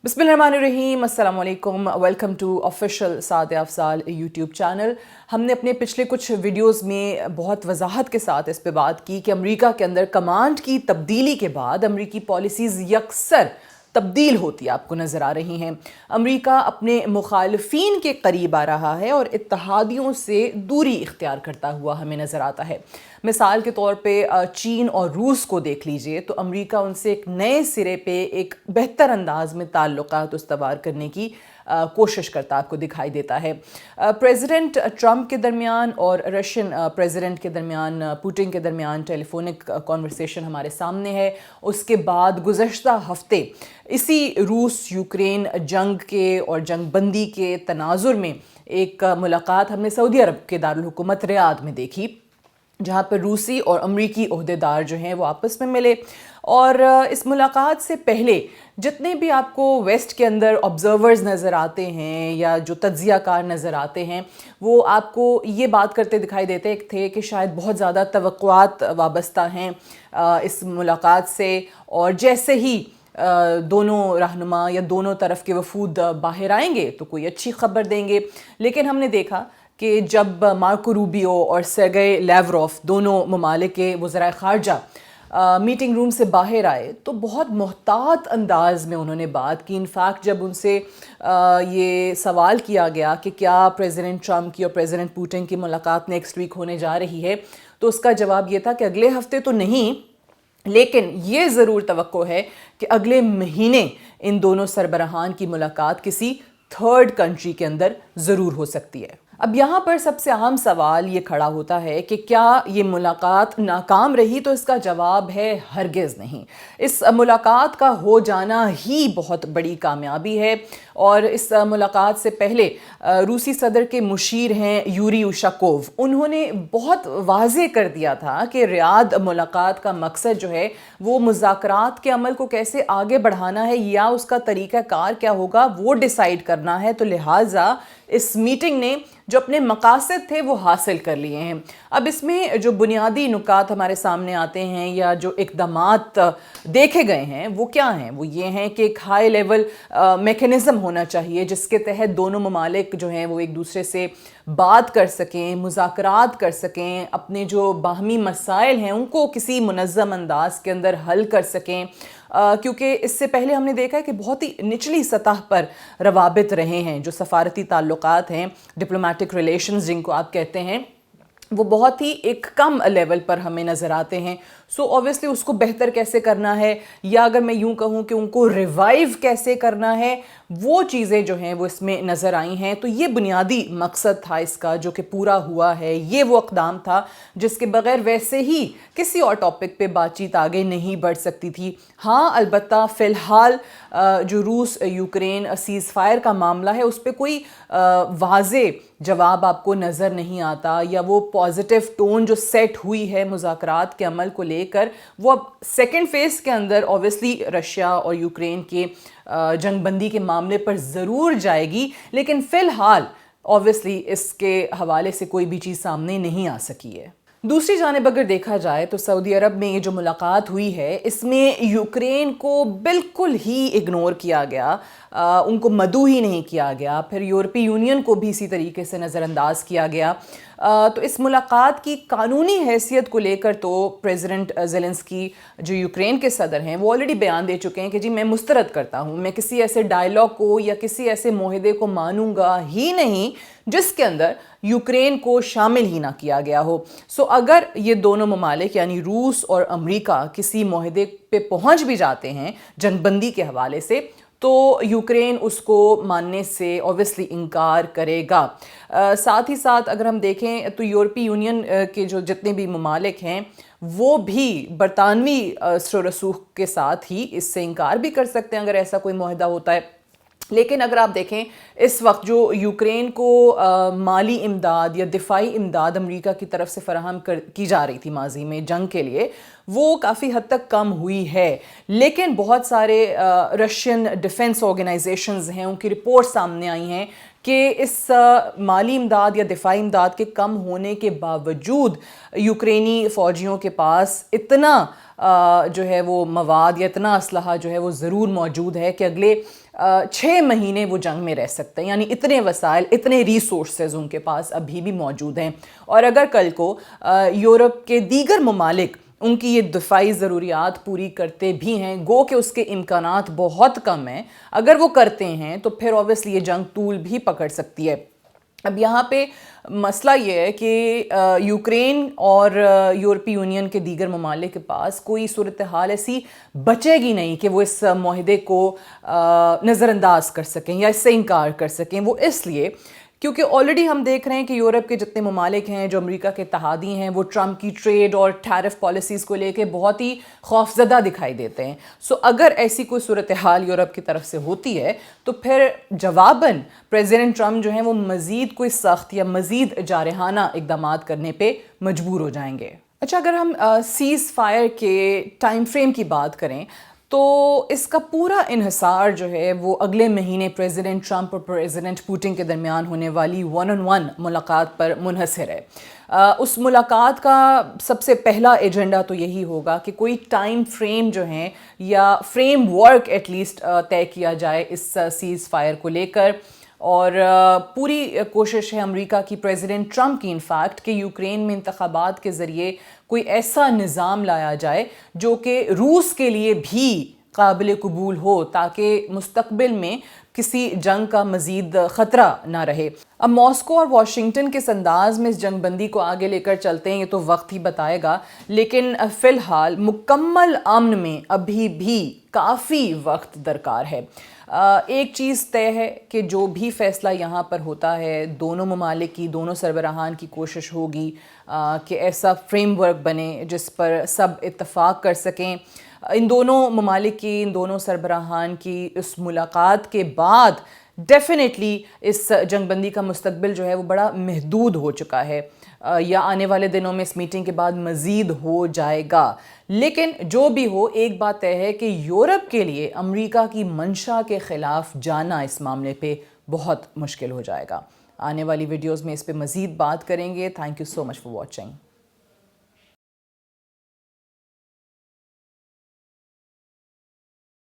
बिस्मिल्लाहिर्रहमानिर्रहीम, अस्सलाम वालेकुम, welcome to official Saad Afzal YouTube channel. हमने अपने पिछले कुछ वीडियोस में बहुत वजाहत के साथ इस पे बात की कि अमेरिका के अंदर कमांड की तब्दीली के बाद अमेरिकी पॉलिसीज़ यकसर तब्दील होती आपको नज़र आ रही हैं। अमेरिका अपने मुखालफीन के करीब आ रहा है और इत्तहादियों से दूरी इख्तियार करता हुआ हमें नज़र आता है। मिसाल के तौर पे चीन और रूस को देख लीजिए तो अमेरिका उनसे एक नए सिरे पे एक बेहतर अंदाज में ताल्लुकात उस्तवार करने की कोशिश करता आपको दिखाई देता है। प्रेसिडेंट ट्रंप के दरमियान और रशियन प्रेसिडेंट के दरमियान, पुतिन के दरमियान टेलीफोनिक कॉन्वर्सेशन हमारे सामने है। उसके बाद गुज़श्ता हफ्ते इसी रूस यूक्रेन जंग के और जंग बंदी के तनाजुर में एक मुलाकात हमने सऊदी अरब के दारुल हुकूमत रियाद में देखी, जहाँ पर रूसी और अमरीकी ओहदेदार जो हैं वो आपस में मिले। और इस मुलाकात से पहले जितने भी आपको वेस्ट के अंदर ऑब्ज़र्वर्स नज़र आते हैं या जो तज्ज़िया कार नज़र आते हैं, वो आपको ये बात करते दिखाई देते थे कि शायद बहुत ज़्यादा तवक्कुआत वाबस्ता हैं इस मुलाकात से, और जैसे ही दोनों रहनुमा या दोनों तरफ के वफूद बाहर आएंगे तो कोई अच्छी खबर देंगे। लेकिन हमने देखा कि जब मार्को रूबियो और सर्गेई लैवरोफ दोनों ममालिक के वज़राए ख़ारजा मीटिंग रूम से बाहर आए तो बहुत मोहतात अंदाज में उन्होंने बात की। इनफैक्ट जब उनसे ये सवाल किया गया कि क्या प्रेसिडेंट ट्रंप की और प्रेसिडेंट पुतिन की मुलाकात नेक्स्ट वीक होने जा रही है, तो उसका जवाब ये था कि अगले हफ्ते तो नहीं, लेकिन ये ज़रूर तवक्को है कि अगले महीने इन दोनों सरबराहान की मुलाकात किसी थर्ड कंट्री के अंदर ज़रूर हो सकती है। अब यहाँ पर सबसे अहम सवाल ये खड़ा होता है कि क्या ये मुलाकात नाकाम रही, तो इसका जवाब है हरगिज़ नहीं। इस मुलाकात का हो जाना ही बहुत बड़ी कामयाबी है। और इस मुलाकात से पहले रूसी सदर के मुशीर हैं यूरी उशाकोव, उन्होंने बहुत वाज़े कर दिया था कि रियाद मुलाकात का मकसद जो है वो मुज़ाकरात के अमल को कैसे आगे बढ़ाना है या उसका तरीक़ाकार क्या होगा वो डिसाइड करना है। तो लिहाजा इस मीटिंग ने जो अपने मकासद थे वो हासिल कर लिए हैं। अब इसमें जो बुनियादी नुकात हमारे सामने आते हैं या जो इक़दामात देखे गए हैं वो क्या हैं, वो ये हैं कि एक हाई लेवल मेकनिज़म होना चाहिए जिसके तहत दोनों ममालिक जो हैं वो एक दूसरे से बात कर सकें, मुज़ाकरात कर सकें, अपने जो बाहमी मसाइल हैं उनको किसी मुनज़्ज़म अंदाज के अंदर हल कर सकें। क्योंकि इससे पहले हमने देखा है कि बहुत ही निचली सतह पर रवाबित रहे हैं, जो सफारती ताल्लुकात हैं, डिप्लोमेटिक रिलेशंस जिनको आप कहते हैं, वो बहुत ही एक कम लेवल पर हमें नज़र आते हैं। सो ऑब्वियसली उसको बेहतर कैसे करना है, या अगर मैं यूँ कहूँ कि उनको रिवाइव कैसे करना है, वो चीज़ें जो हैं वो इसमें नज़र आई हैं। तो ये बुनियादी मकसद था इसका जो कि पूरा हुआ है। ये वो इक़दाम था जिसके बग़ैर वैसे ही किसी और टॉपिक पे बातचीत आगे नहीं बढ़ सकती थी। हाँ, अलबत्ता फ़िलहाल जो रूस यूक्रेन सीज़ फायर का मामला है उस पर कोई वाज़े जवाब आपको नज़र नहीं आता, या वो पॉजिटिव टोन जो सेट हुई है मुज़ाकरात के अमल को लेकर वो अब सेकेंड फेज़ के अंदर ऑब्वियसली रशिया और यूक्रेन के जंगबंदी के मामले पर ज़रूर जाएगी। लेकिन फ़िलहाल ऑब्वियसली इसके हवाले से कोई भी चीज़ सामने नहीं आ सकी है। दूसरी जानिब अगर देखा जाए तो सऊदी अरब में ये जो मुलाकात हुई है इसमें यूक्रेन को बिल्कुल ही इग्नोर किया गया, उनको मदऊ ही नहीं किया गया। फिर यूरोपीय यूनियन को भी इसी तरीके से नज़रअंदाज किया गया। तो इस मुलाकात की कानूनी हैसियत को लेकर तो प्रेसिडेंट ज़ेलेंस्की जो यूक्रेन के सदर हैं वो ऑलरेडी बयान दे चुके हैं कि जी मैं मुस्तरद करता हूँ, मैं किसी ऐसे डायलॉग को या किसी ऐसे मुआहदे को मानूंगा ही नहीं जिसके अंदर यूक्रेन को शामिल ही ना किया गया हो। सो अगर ये दोनों ममालिक यानी रूस और अमेरिका किसी मुआहदे पे पहुँच भी जाते हैं जंगबंदी के हवाले से, तो यूक्रेन उसको मानने से ऑब्वियसली इनकार करेगा। साथ ही साथ अगर हम देखें तो यूरोपीय यूनियन के जो जितने भी ममालिक हैं वो भी बरतानवी रसूख के साथ ही इससे इनकार भी कर सकते हैं अगर ऐसा कोई मुआहदा होता है। लेकिन अगर आप देखें इस वक्त जो यूक्रेन को माली इमदाद या दिफाई इमदाद अमेरिका की तरफ से फराहम की जा रही थी माजी में जंग के लिए, वो काफ़ी हद तक कम हुई है। लेकिन बहुत सारे रशियन डिफेंस ऑर्गेनाइजेशंस हैं, उनकी रिपोर्ट सामने आई हैं कि इस माली इमदाद या दिफाई इमदाद के कम होने के बावजूद यूक्रेनी फ़ौजियों के पास इतना جو ہے وہ مواد یا اتنا اسلحہ جو ہے وہ ضرور موجود ہے کہ اگلے 6 مہینے وہ جنگ میں رہ سکتے ہیں، یعنی اتنے وسائل، اتنے ریسورسز ان کے پاس ابھی بھی موجود ہیں۔ اور اگر کل کو یورپ کے دیگر ممالک ان کی یہ دفاعی ضروریات پوری کرتے بھی ہیں، گو کہ اس کے امکانات بہت کم ہیں، اگر وہ کرتے ہیں تو پھر اوبیسلی یہ جنگ طول بھی پکڑ سکتی ہے۔ اب یہاں پہ مسئلہ یہ ہے کہ یوکرین اور یورپی یونین کے دیگر ممالک کے پاس کوئی صورتحال ایسی بچے گی نہیں کہ وہ اس معاہدے کو نظر انداز کر سکیں یا اس سے انکار کر سکیں۔ وہ اس لیے کیونکہ آلریڈی ہم دیکھ رہے ہیں کہ یورپ کے جتنے ممالک ہیں جو امریکہ کے اتحادی ہیں وہ ٹرمپ کی ٹریڈ اور ٹیرف پالیسیز کو لے کے بہت ہی خوفزدہ دکھائی دیتے ہیں۔ سو اگر ایسی کوئی صورتحال یورپ کی طرف سے ہوتی ہے تو پھر جواباً پریزیڈنٹ ٹرمپ جو ہیں وہ مزید کوئی سخت یا مزید جارحانہ اقدامات کرنے پہ مجبور ہو جائیں گے۔ اچھا، اگر ہم سیز فائر کے ٹائم فریم کی بات کریں تو اس کا پورا انحصار جو ہے وہ اگلے مہینے پریزیڈنٹ ٹرمپ اور پریزیڈنٹ پوٹن کے درمیان ہونے والی 1-on-1 ملاقات پر منحصر ہے۔ اس ملاقات کا سب سے پہلا ایجنڈا تو یہی ہوگا کہ کوئی ٹائم فریم جو ہیں یا فریم ورک ایٹ لیسٹ طے کیا جائے اس سیز فائر کو لے کر، اور پوری کوشش ہے امریکہ کی، پریزیڈنٹ ٹرمپ کی انفیکٹ، کہ یوکرین میں انتخابات کے ذریعے کوئی ایسا نظام لایا جائے جو کہ روس کے لیے بھی قابل قبول ہو تاکہ مستقبل میں کسی جنگ کا مزید خطرہ نہ رہے۔ اب ماسکو اور واشنگٹن کس انداز میں اس جنگ بندی کو آگے لے کر چلتے ہیں یہ تو وقت ہی بتائے گا، لیکن فی الحال مکمل امن میں ابھی بھی کافی وقت درکار ہے۔ ایک چیز طے ہے کہ جو بھی فیصلہ یہاں پر ہوتا ہے دونوں ممالک کی، دونوں سربراہان کی کوشش ہوگی کہ ایسا فریم ورک بنے جس پر سب اتفاق کر سکیں۔ ان دونوں ممالک کی، ان دونوں سربراہان کی اس ملاقات کے بعد ڈیفینیٹلی اس جنگ بندی کا مستقبل جو ہے وہ بڑا محدود ہو چکا ہے، یا آنے والے دنوں میں اس میٹنگ کے بعد مزید ہو جائے گا۔ لیکن جو بھی ہو، ایک بات طے ہے کہ یورپ کے لیے امریکہ کی منشا کے خلاف جانا اس معاملے پہ بہت مشکل ہو جائے گا۔ آنے والی ویڈیوز میں اس پہ مزید بات کریں گے۔ Thank you so much for watching.